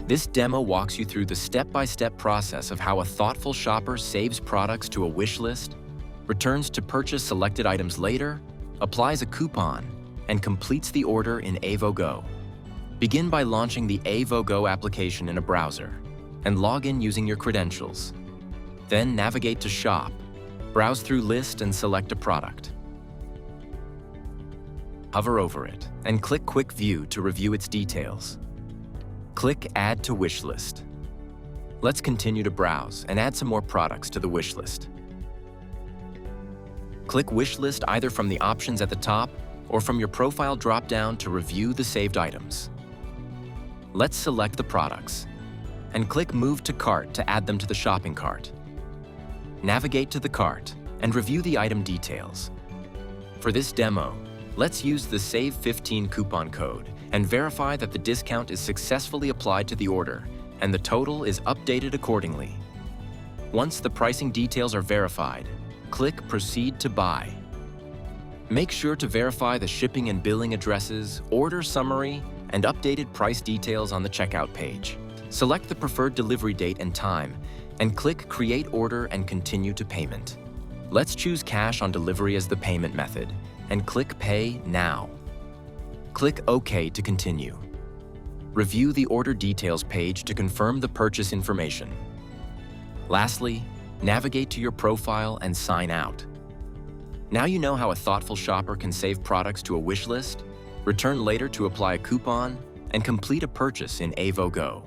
This demo walks you through the step-by-step process of how a thoughtful shopper saves products to a wish list, returns to purchase selected items later, applies a coupon, and completes the order in AvoGo. Begin by launching the AvoGo application in a browser and log in using your credentials. Then navigate to Shop, browse through List and select a product. Hover over it and click Quick View to review its details. Click Add to Wishlist. Let's continue to browse and add some more products to the wishlist. Click Wishlist either from the options at the top or from your profile drop-down to review the saved items. Let's select the products and click Move to Cart to add them to the shopping cart. Navigate to the cart and review the item details. For this demo, let's use the Save 15 coupon code and verify that the discount is successfully applied to the order and the total is updated accordingly. Once the pricing details are verified, click Proceed to Buy. Make sure to verify the shipping and billing addresses, order summary, and updated price details on the checkout page. Select the preferred delivery date and time, and click Create Order and Continue to Payment. Let's choose cash on delivery as the payment method, and click Pay Now. Click OK to continue. Review the order details page to confirm the purchase information. Lastly, navigate to your profile and sign out. Now you know how a thoughtful shopper can save products to a wish list, return later to apply a coupon, and complete a purchase in AvoGo.